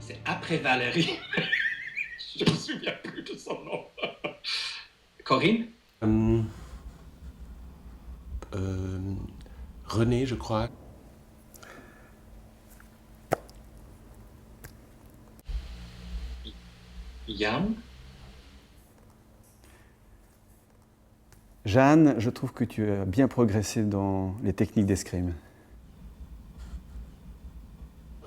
C'est après Valérie. Je ne me souviens plus de son nom. Corinne? Euh, euh, René, je crois. Yann? Jeanne, je trouve que tu as bien progressé dans les techniques d'escrime.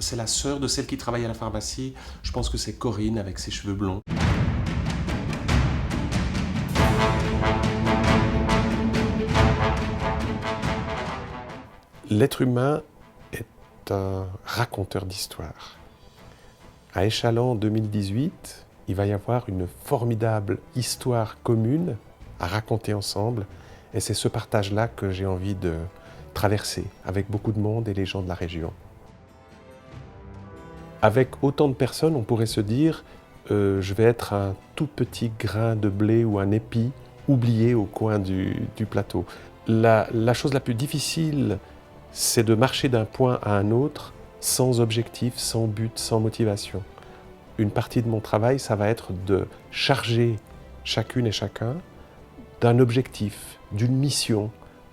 C'est la sœur de celle qui travaille à la pharmacie. Je pense que c'est Corinne avec ses cheveux blonds. L'être humain est un raconteur d'histoire. À Échallens 2018, il va y avoir une formidable histoire commune à raconter ensemble. Et c'est ce partage-là que j'ai envie de traverser avec beaucoup de monde et les gens de la région. Avec autant de personnes, on pourrait se dire je vais être un tout petit grain de blé ou un épi oublié au coin du plateau. La chose la plus difficile, c'est de marcher d'un point à un autre sans objectif, sans but, sans motivation. Une partie de mon travail, ça va être de charger chacune et chacun d'un objectif, d'une mission,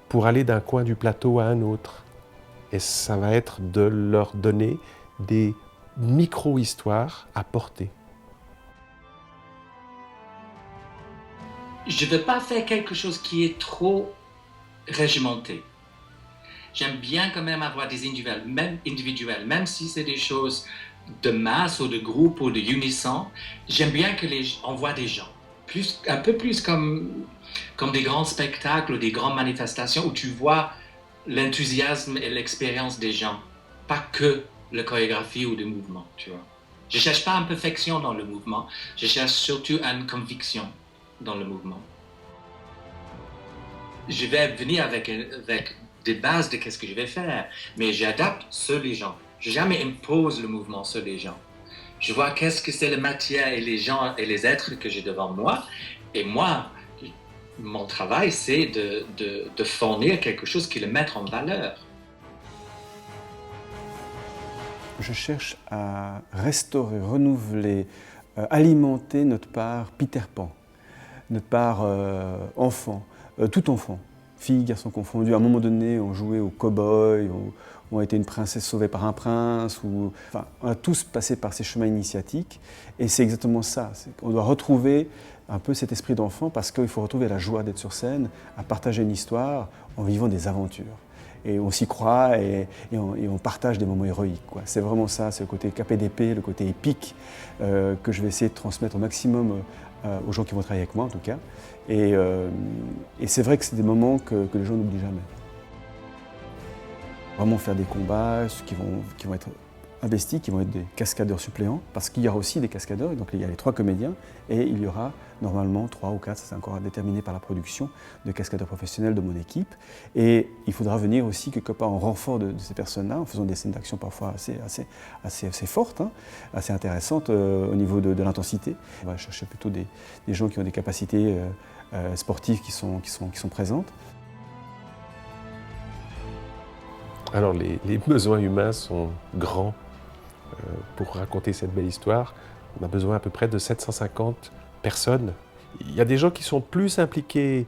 pour aller d'un coin du plateau à un autre. Et ça va être de leur donner des micro-histoires à porter. Je ne veux pas faire quelque chose qui est trop régimenté. J'aime bien quand même avoir des individuels, même si c'est des choses de masse ou de groupe ou de unisson. J'aime bien on voit des gens, un peu plus comme des grands spectacles ou des grandes manifestations où tu vois l'enthousiasme et l'expérience des gens, pas que la chorégraphie ou le mouvement, tu vois. Je cherche pas une perfection dans le mouvement, je cherche surtout une conviction dans le mouvement. Je vais venir avec des bases de qu'est-ce que je vais faire, mais j'adapte sur les gens. Je jamais impose le mouvement sur les gens. Je vois qu'est-ce que c'est la matière et les gens et les êtres que j'ai devant moi, et moi, mon travail, c'est de fournir quelque chose qui le mette en valeur. Je cherche à restaurer, renouveler, alimenter notre part Peter Pan, notre part enfant, tout enfant, filles, garçons confondus. À un moment donné, on jouait au cow-boy, on a été une princesse sauvée par un prince. Enfin, on a tous passé par ces chemins initiatiques et c'est exactement ça. On doit retrouver un peu cet esprit d'enfant parce qu'il faut retrouver la joie d'être sur scène, à partager une histoire en vivant des aventures. Et on s'y croit et on partage des moments héroïques, quoi. C'est vraiment ça, c'est le côté capé d'épée, le côté épique que je vais essayer de transmettre au maximum aux gens qui vont travailler avec moi en tout cas. Et c'est vrai que c'est des moments que les gens n'oublient jamais. Vraiment faire des combats qui vont être investis, qui vont être des cascadeurs suppléants, parce qu'il y aura aussi des cascadeurs, donc il y a les 3 comédiens, et il y aura normalement 3 ou 4, c'est encore à déterminer par la production, de cascadeurs professionnels de mon équipe. Et il faudra venir aussi quelque part en renfort de ces personnes-là, en faisant des scènes d'action parfois assez fortes, hein, assez intéressantes au niveau de l'intensité. On va chercher plutôt des gens qui ont des capacités sportives qui sont présentes. Alors les besoins humains sont grands. Pour raconter cette belle histoire, on a besoin à peu près de 750 personnes. Il y a des gens qui sont plus impliqués,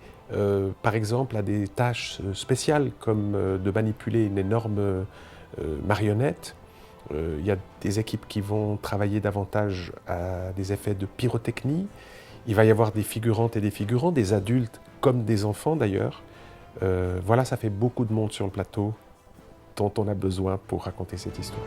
par exemple, à des tâches spéciales, comme de manipuler une énorme marionnette. Il y a des équipes qui vont travailler davantage à des effets de pyrotechnie. Il va y avoir des figurantes et des figurants, des adultes comme des enfants d'ailleurs. Voilà, ça fait beaucoup de monde sur le plateau dont on a besoin pour raconter cette histoire.